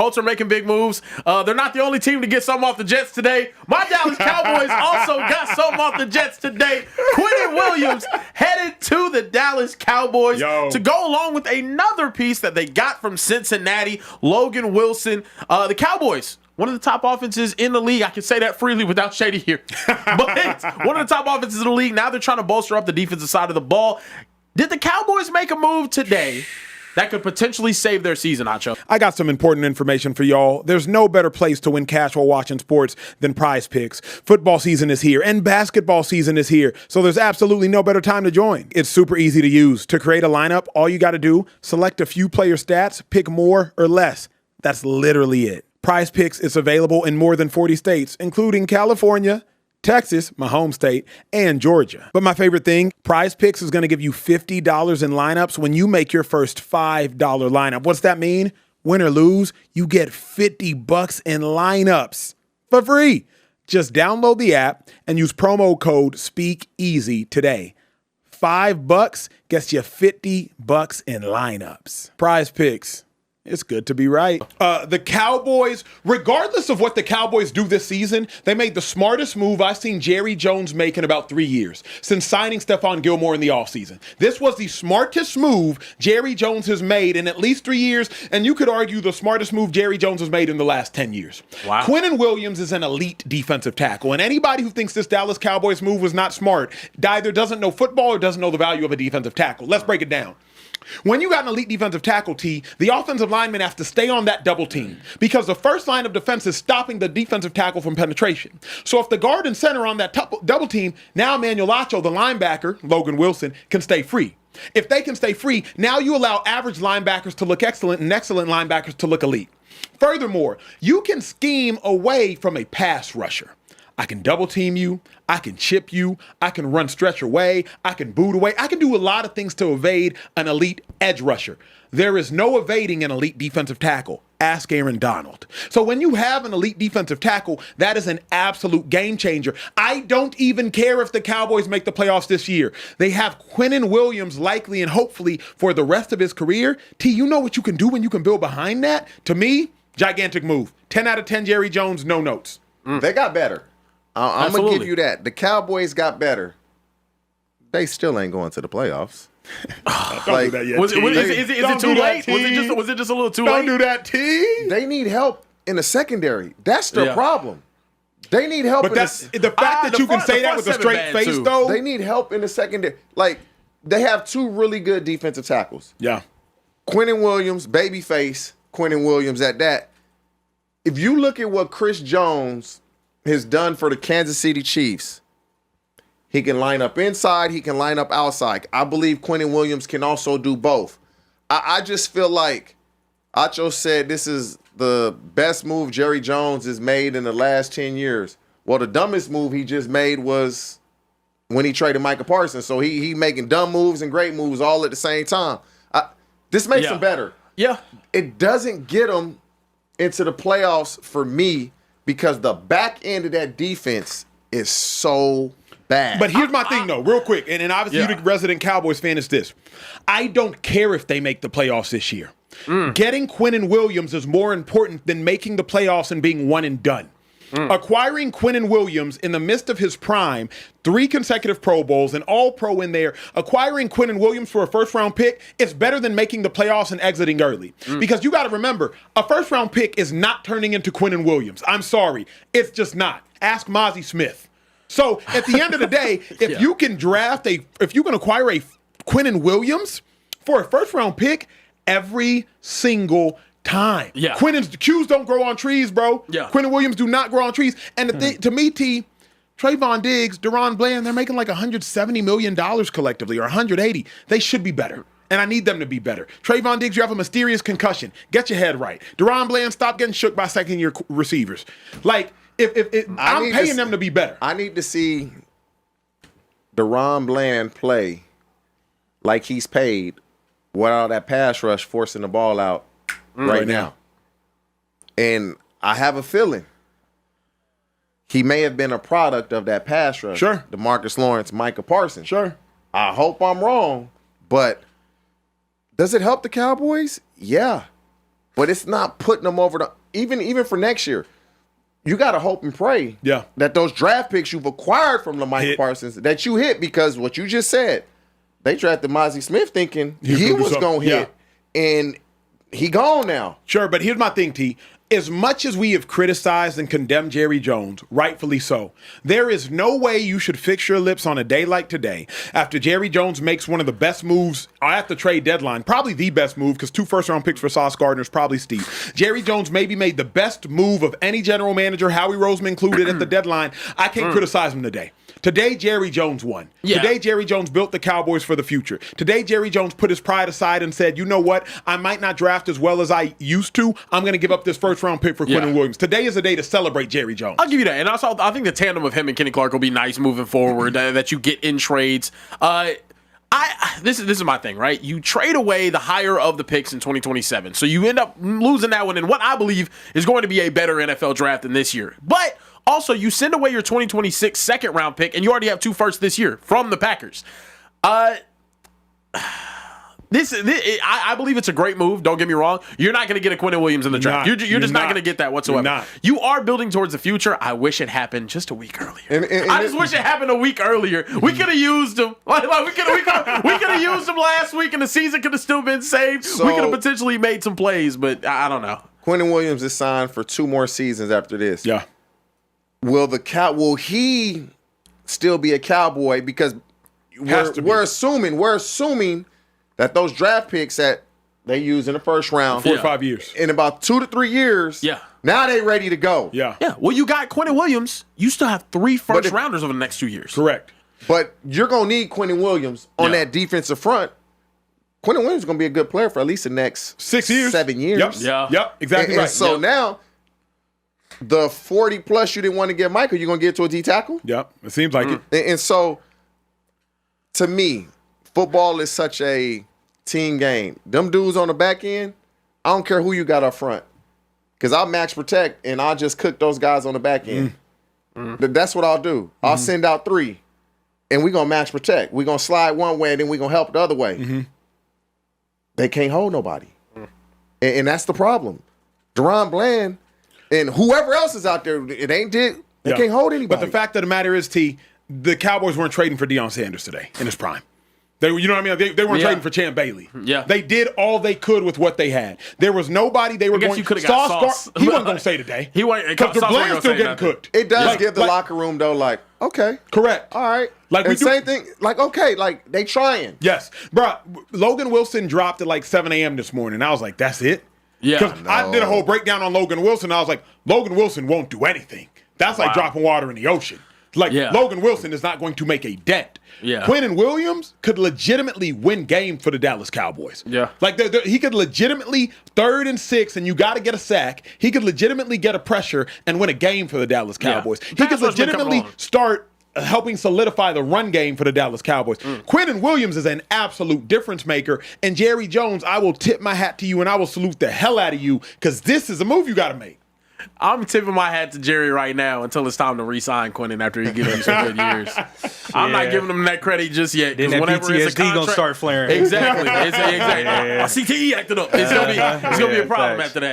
Colts are making big moves. They're not the only team to get something off the Jets today. My Dallas Cowboys also got something off the Jets today. Quinnen Williams headed to the Dallas Cowboys to go along with another piece that they got from Cincinnati, Logan Wilson. The Cowboys, one of the top offenses in the league. I can say that freely without Shady here. But one of the top offenses in the league. Now they're trying to bolster up the defensive side of the ball. Did the Cowboys make a move today that could potentially save their season, Acho? I got some important information for y'all. There's no better place to win cash while watching sports than PrizePicks. Football season is here and basketball season is here, so there's absolutely no better time to join. It's super easy to use. To create a lineup, all you got to do, select a few player stats, pick more or less. That's literally it. PrizePicks is available in more than 40 states, including California, Texas, my home state, and Georgia. But my favorite thing, PrizePicks is going to give you $50 in lineups when you make your first $5 lineup. What's that mean? Win or lose, you get $50 in lineups for free. Just download the app and use promo code Speakeasy today. $5 gets you $50 in lineups. PrizePicks. It's good to be right. The Cowboys, regardless of what the Cowboys do this season, they made the smartest move I've seen Jerry Jones make in about 3 years, since signing Stephon Gilmore in the offseason. This was the smartest move Jerry Jones has made in at least 3 years, and you could argue the smartest move Jerry Jones has made in the last 10 years. Wow. Quinnen Williams is an elite defensive tackle, and anybody who thinks this Dallas Cowboys move was not smart either doesn't know football or doesn't know the value of a defensive tackle. Let's break it down. When you got an elite defensive tackle, T, the offensive linemen have to stay on that double team because the first line of defense is stopping the defensive tackle from penetration. So if the guard and center on that double team, now Emmanuel Acho, the linebacker, Logan Wilson, can stay free. If they can stay free, now you allow average linebackers to look excellent and excellent linebackers to look elite. Furthermore, you can scheme away from a pass rusher. I can double team you, I can chip you, I can run stretch away, I can boot away. I can do a lot of things to evade an elite edge rusher. There is no evading an elite defensive tackle. Ask Aaron Donald. So when you have an elite defensive tackle, that is an absolute game changer. I don't even care if the Cowboys make the playoffs this year. They have Quinnen Williams likely and hopefully for the rest of his career. T, you know what you can do when you can build behind that? To me, gigantic move. 10 out of 10 Jerry Jones, no notes. They got better. I'm going to give you that. The Cowboys got better. They still ain't going to the playoffs. Don't do that yet, is it too late? Was it just a little too late? Don't do that, T. They need help in the secondary. That's their problem. They need help. But that's the fact that you can say that with a straight face, though. They need help in the secondary. Like, they have two really good defensive tackles. Yeah. Quinnen Williams, babyface, Quinnen Williams at that. If you look at what Chris Jones has done for the Kansas City Chiefs, he can line up inside, he can line up outside. I believe Quinnen Williams can also do both. I just feel like Acho said this is the best move Jerry Jones has made in the last 10 years. Well, the dumbest move he just made was when he traded Micah Parsons. So he making dumb moves and great moves all at the same time. This makes him better. Yeah. It doesn't get him into the playoffs for me because the back end of that defense is so bad. But here's my thing, though, real quick. And obviously, you the resident Cowboys fan is this. I don't care if they make the playoffs this year. Getting Quinnen Williams is more important than making the playoffs and being one and done. Acquiring Quinnen Williams in the midst of his prime, 3 consecutive Pro Bowls, and All-Pro in there, acquiring Quinnen Williams for a first-round pick is better than making the playoffs and exiting early. Because you got to remember, a first-round pick is not turning into Quinnen Williams. I'm sorry. It's just not. Ask Mozzie Smith. So at the end of the day, if you can if you can acquire a Quinnen Williams for a first-round pick every single time. Quinnen's Q's don't grow on trees, bro. Quinnen Williams do not grow on trees. And to me, T, Trayvon Diggs, Deron Bland, they're making like $170 million collectively or $180. They should be better. And I need them to be better. Trayvon Diggs, you have a mysterious concussion. Get your head right. Deron Bland, stop getting shook by second-year receivers. Like, I'm paying them to be better. I need to see Deron Bland play like he's paid without that pass rush forcing the ball out right now. And I have a feeling he may have been a product of that pass rush. Sure. DeMarcus Lawrence, Micah Parsons. Sure. I hope I'm wrong, but does it help the Cowboys? Yeah. but it's not putting them over the even for next year. You got to hope and pray that those draft picks you've acquired from Lamicah Parsons that you hit, because what you just said, they drafted Mozzie Smith thinking he was going to hit, and he gone now. Sure, but here's my thing, T. As much as we have criticized and condemned Jerry Jones, rightfully so, there is no way you should fix your lips on a day like today after Jerry Jones makes one of the best moves at the trade deadline, probably the best move, because 2 first-round picks for Sauce Gardner is probably steep. Jerry Jones maybe made the best move of any general manager, Howie Roseman included, at the deadline. I can't criticize him today. Today, Jerry Jones won. Yeah. Today, Jerry Jones built the Cowboys for the future. Today, Jerry Jones put his pride aside and said, you know what? I might not draft as well as I used to. I'm going to give up this first-round pick for Quinnen Williams. Today is a day to celebrate Jerry Jones. I'll give you that. And also, I think the tandem of him and Kenny Clark will be nice moving forward, that you get in trades. This is my thing, right? You trade away the higher of the picks in 2027. So you end up losing that one in what I believe is going to be a better NFL draft than this year. But also, you send away your 2026 second-round pick, and you already have 2 firsts this year from the Packers. I believe it's a great move. Don't get me wrong. You're not going to get a Quinnen Williams in the draft. You're just not going to get that whatsoever. You are building towards the future. I wish it happened just a week earlier. I just wish it happened a week earlier. We could have used him. We could have used him last week, and the season could have still been saved. So, we could have potentially made some plays, but I don't know. Quinnen Williams is signed for 2 more seasons after this. Yeah. Will he still be a Cowboy? Because we're assuming that those draft picks that they use in the first round 4 or 5 years, in about 2 to 3 years, now they ready to go. Yeah. Well, you got Quinnen Williams. You still have 3 first rounders over the next 2 years. Correct. But you're gonna need Quinnen Williams on that defensive front. Quinnen Williams is gonna be a good player for at least the next 6 years, 7 years. Yep. Exactly right. And so now, the 40+ you didn't want to get Michael, you're going to get to a D tackle? Yep, it seems like it. And so, to me, football is such a team game. Them dudes on the back end, I don't care who you got up front. Because I'll max protect, and I'll just cook those guys on the back end. That's what I'll do. I'll send out 3, and we're going to max protect. We're going to slide one way, and then we're going to help the other way. They can't hold nobody. And that's the problem. Deron Bland and whoever else is out there, it ain't They can't hold anybody. But the fact of the matter is, T, the Cowboys weren't trading for Deion Sanders today in his prime. You know what I mean? They weren't trading for Champ Bailey. Yeah. They did all they could with what they had. There was nobody they were going you could have got Sauce. He wasn't going to say today. He wasn't, because the Bland's still getting cooked. It does give the locker room, though, like, okay. Correct. All right. Same thing, like, okay, like, they trying. Yes. Bro, Logan Wilson dropped at like 7 a.m. this morning. I was like, that's it? Yeah. Because I did a whole breakdown on Logan Wilson. I was like, Logan Wilson won't do anything. That's like dropping water in the ocean. Like, Logan Wilson is not going to make a dent. Yeah. Quinnen Williams could legitimately win game for the Dallas Cowboys. Yeah. Like, he could legitimately 3rd and 6, and you got to get a sack. He could legitimately get a pressure and win a game for the Dallas Cowboys. He could legitimately start helping solidify the run game for the Dallas Cowboys. Quinnen Williams is an absolute difference maker. And Jerry Jones, I will tip my hat to you, and I will salute the hell out of you, because this is a move you got to make. I'm tipping my hat to Jerry right now until it's time to re-sign Quinnen after he gives you some good years. I'm not giving him that credit just yet. Then that whenever PTSD it's a contract, gonna start flaring. Exactly. Exactly. CTE acted up. It's gonna be a problem after that.